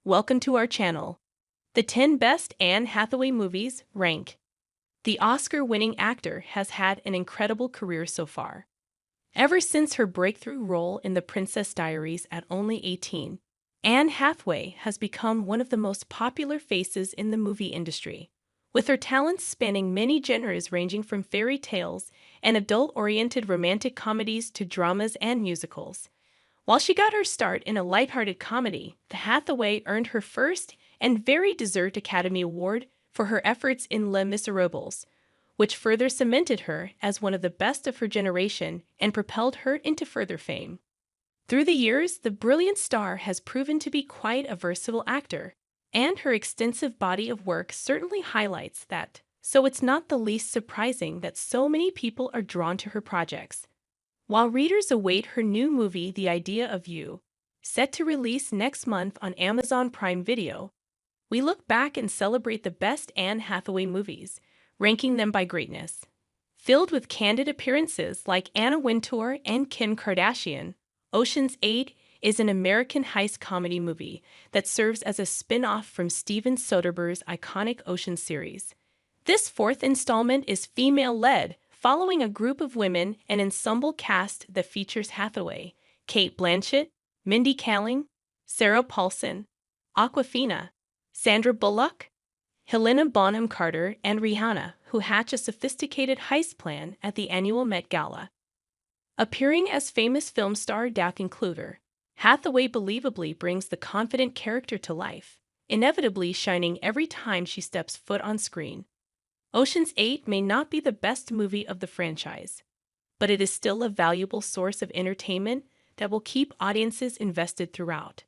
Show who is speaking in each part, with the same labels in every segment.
Speaker 1: Welcome to our channel. The 10 Best Anne Hathaway Movies rank. The Oscar-winning actor has had an incredible career so far. Ever since her breakthrough role in The Princess Diaries at only 18, Anne Hathaway has become one of the most popular faces in the movie industry, with her talents spanning many genres ranging from fairy tales and adult-oriented romantic comedies to dramas and musicals. While she got her start in a lighthearted comedy, the Hathaway earned her first and very deserved Academy Award for her efforts in Les Misérables, which further cemented her as one of the best of her generation and propelled her into further fame. Through the years, the brilliant star has proven to be quite a versatile actor, and her extensive body of work certainly highlights that, so it's not the least surprising that so many people are drawn to her projects. While readers await her new movie The Idea of You, set to release next month on Amazon Prime Video, we look back and celebrate the best Anne Hathaway movies, ranking them by greatness. Filled with candid appearances like Anna Wintour and Kim Kardashian, Ocean's 8 is an American heist comedy movie that serves as a spin-off from Steven Soderbergh's iconic Ocean series. This fourth installment is female-led, following a group of women and ensemble cast that features Hathaway, Cate Blanchett, Mindy Kaling, Sarah Paulson, Awkwafina, Sandra Bullock, Helena Bonham Carter, and Rihanna, who hatch a sophisticated heist plan at the annual Met Gala. Appearing as famous film star Dakin Kluter, Hathaway believably brings the confident character to life, inevitably shining every time she steps foot on screen. Ocean's 8 may not be the best movie of the franchise, but it is still a valuable source of entertainment that will keep audiences invested throughout.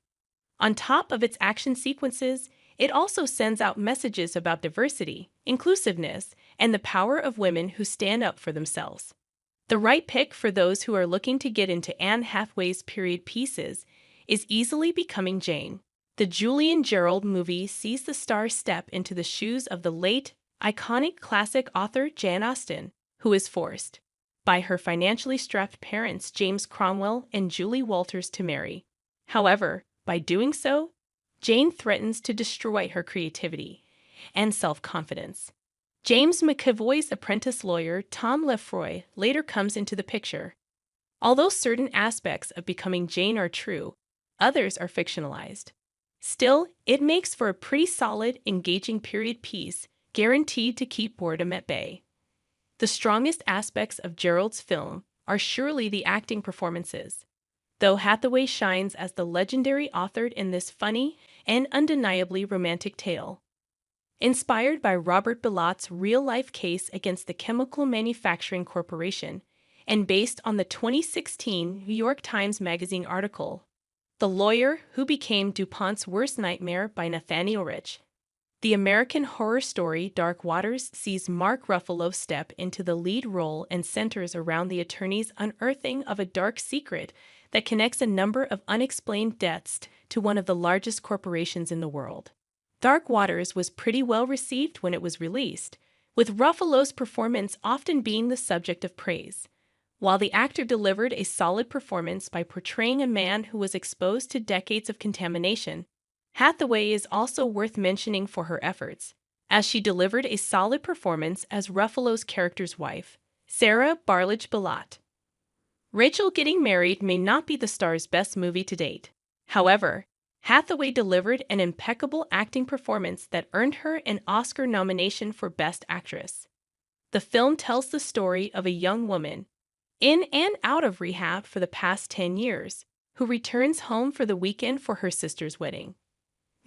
Speaker 1: On top of its action sequences, it also sends out messages about diversity, inclusiveness, and the power of women who stand up for themselves. The right pick for those who are looking to get into Anne Hathaway's period pieces is easily Becoming Jane. The Julian Gerald movie sees the star step into the shoes of the late, iconic classic author Jane Austen, who is forced, by her financially strapped parents James Cromwell and Julie Walters, to marry. However, by doing so, Jane threatens to destroy her creativity and self-confidence. James McAvoy's apprentice lawyer Tom Lefroy later comes into the picture. Although certain aspects of Becoming Jane are true, others are fictionalized. Still, it makes for a pretty solid, engaging period piece, guaranteed to keep boredom at bay. The strongest aspects of Gerald's film are surely the acting performances, though Hathaway shines as the legendary author in this funny and undeniably romantic tale. Inspired by Robert Bilott's real-life case against the Chemical Manufacturing Corporation and based on the 2016 New York Times Magazine article, The Lawyer Who Became DuPont's Worst Nightmare by Nathaniel Rich, the American horror story Dark Waters sees Mark Ruffalo step into the lead role and centers around the attorney's unearthing of a dark secret that connects a number of unexplained deaths to one of the largest corporations in the world. Dark Waters was pretty well received when it was released, with Ruffalo's performance often being the subject of praise. While the actor delivered a solid performance by portraying a man who was exposed to decades of contamination, Hathaway is also worth mentioning for her efforts, as she delivered a solid performance as Ruffalo's character's wife, Sarah Barlage Bilott. Rachel Getting Married may not be the star's best movie to date. However, Hathaway delivered an impeccable acting performance that earned her an Oscar nomination for Best Actress. The film tells the story of a young woman, in and out of rehab for the past 10 years, who returns home for the weekend for her sister's wedding.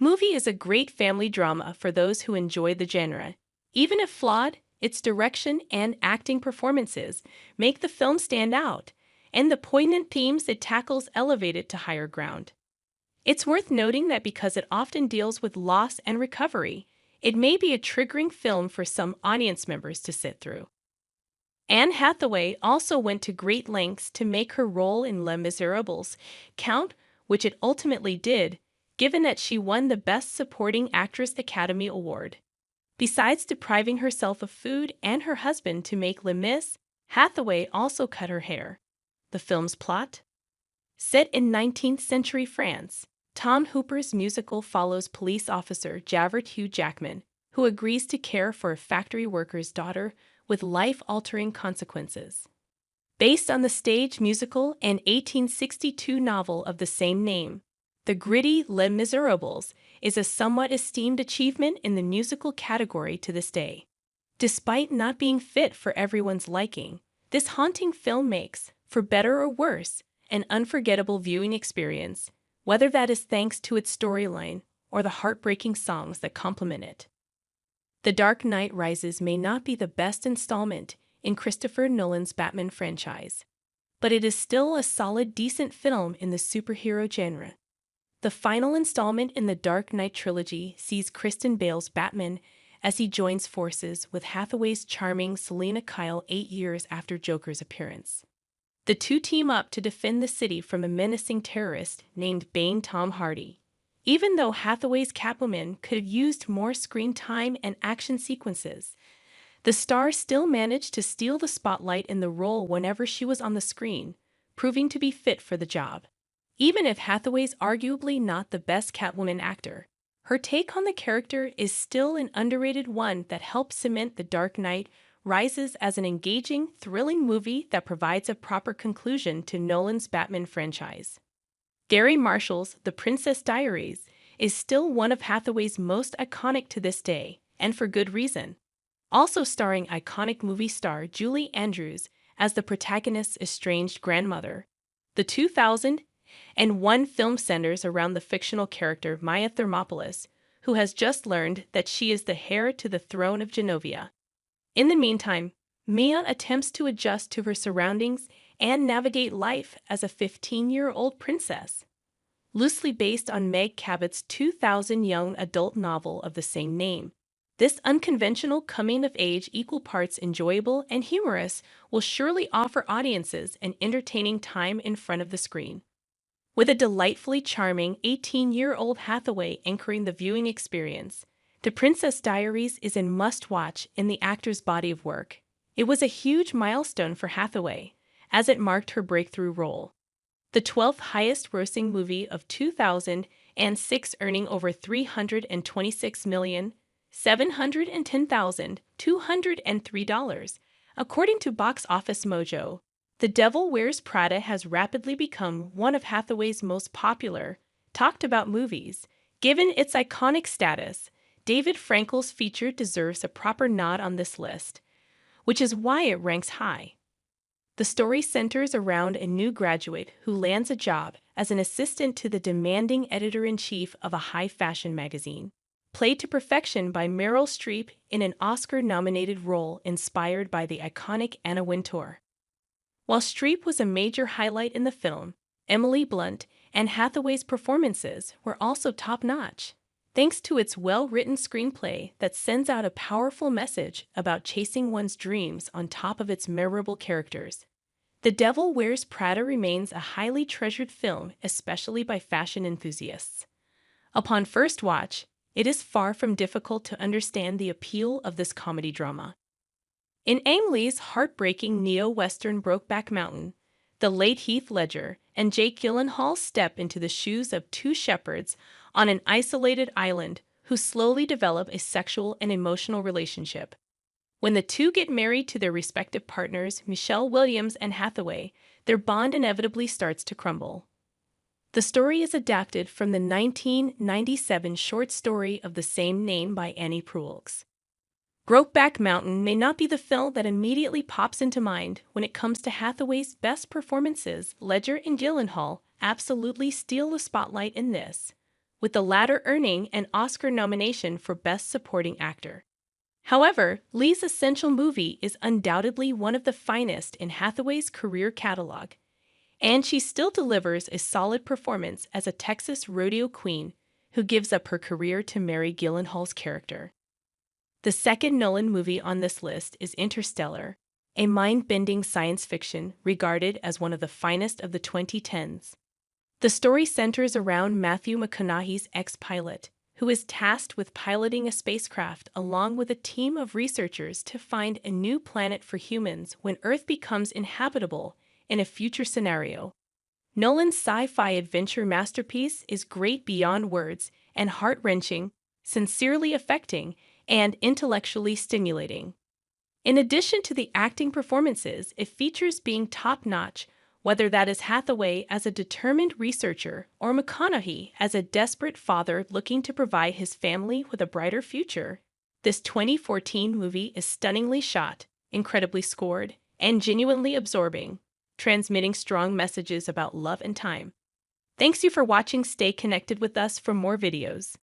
Speaker 1: Movie is a great family drama for those who enjoy the genre. Even if flawed, its direction and acting performances make the film stand out, and the poignant themes it tackles elevate it to higher ground. It's worth noting that because it often deals with loss and recovery, it may be a triggering film for some audience members to sit through. Anne Hathaway also went to great lengths to make her role in Les Misérables count, which it ultimately did, given that she won the Best Supporting Actress Academy Award. Besides depriving herself of food and her husband to make Les Mis, Hathaway also cut her hair. The film's plot? Set in 19th century France, Tom Hooper's musical follows police officer Javert Hugh Jackman, who agrees to care for a factory worker's daughter with life-altering consequences. Based on the stage musical and 1862 novel of the same name, the gritty Les Misérables is a somewhat esteemed achievement in the musical category to this day. Despite not being fit for everyone's liking, this haunting film makes, for better or worse, an unforgettable viewing experience, whether that is thanks to its storyline or the heartbreaking songs that complement it. The Dark Knight Rises may not be the best installment in Christopher Nolan's Batman franchise, but it is still a solid, decent film in the superhero genre. The final installment in the Dark Knight trilogy sees Christian Bale's Batman as he joins forces with Hathaway's charming Selina Kyle 8 years after Joker's appearance. The two team up to defend the city from a menacing terrorist named Bane Tom Hardy. Even though Hathaway's Catwoman could have used more screen time and action sequences, the star still managed to steal the spotlight in the role whenever she was on the screen, proving to be fit for the job. Even if Hathaway's arguably not the best Catwoman actor, her take on the character is still an underrated one that helps cement The Dark Knight Rises as an engaging, thrilling movie that provides a proper conclusion to Nolan's Batman franchise. Gary Marshall's The Princess Diaries is still one of Hathaway's most iconic to this day, and for good reason. Also starring iconic movie star Julie Andrews as the protagonist's estranged grandmother. The 2001 film centers around the fictional character Maya Thermopolis, who has just learned that she is the heir to the throne of Genovia. In the meantime, Mia attempts to adjust to her surroundings and navigate life as a 15-year-old princess. Loosely based on Meg Cabot's 2000 young adult novel of the same name, this unconventional coming-of-age, equal parts enjoyable and humorous, will surely offer audiences an entertaining time in front of the screen. With a delightfully charming 18-year-old Hathaway anchoring the viewing experience, The Princess Diaries is a must-watch in the actor's body of work. It was a huge milestone for Hathaway, as it marked her breakthrough role. The 12th highest-grossing movie of 2006, earning over $326,710,203, according to Box Office Mojo. The Devil Wears Prada has rapidly become one of Hathaway's most popular, talked-about movies. Given its iconic status, David Frankel's feature deserves a proper nod on this list, which is why it ranks high. The story centers around a new graduate who lands a job as an assistant to the demanding editor-in-chief of a high-fashion magazine, played to perfection by Meryl Streep in an Oscar-nominated role inspired by the iconic Anna Wintour. While Streep was a major highlight in the film, Emily Blunt and Hathaway's performances were also top-notch, thanks to its well-written screenplay that sends out a powerful message about chasing one's dreams on top of its memorable characters. The Devil Wears Prada remains a highly treasured film, especially by fashion enthusiasts. Upon first watch, it is far from difficult to understand the appeal of this comedy drama. In Ang Lee's heartbreaking neo-western Brokeback Mountain, the late Heath Ledger and Jake Gyllenhaal step into the shoes of two shepherds on an isolated island who slowly develop a sexual and emotional relationship. When the two get married to their respective partners, Michelle Williams and Hathaway, their bond inevitably starts to crumble. The story is adapted from the 1997 short story of the same name by Annie Proulx. Brokeback Mountain may not be the film that immediately pops into mind when it comes to Hathaway's best performances. Ledger and Gyllenhaal absolutely steal the spotlight in this, with the latter earning an Oscar nomination for Best Supporting Actor. However, Lee's essential movie is undoubtedly one of the finest in Hathaway's career catalog, and she still delivers a solid performance as a Texas rodeo queen who gives up her career to marry Gyllenhaal's character. The second Nolan movie on this list is Interstellar, a mind-bending science fiction regarded as one of the finest of the 2010s. The story centers around Matthew McConaughey's ex-pilot, who is tasked with piloting a spacecraft along with a team of researchers to find a new planet for humans when Earth becomes inhabitable in a future scenario. Nolan's sci-fi adventure masterpiece is great beyond words and heart-wrenching, sincerely affecting, and intellectually stimulating. In addition to the acting performances, it features being top-notch, whether that is Hathaway as a determined researcher or McConaughey as a desperate father looking to provide his family with a brighter future. This 2014 movie is stunningly shot, incredibly scored, and genuinely absorbing, transmitting strong messages about love and time. Thanks you for watching. Stay connected with us for more videos.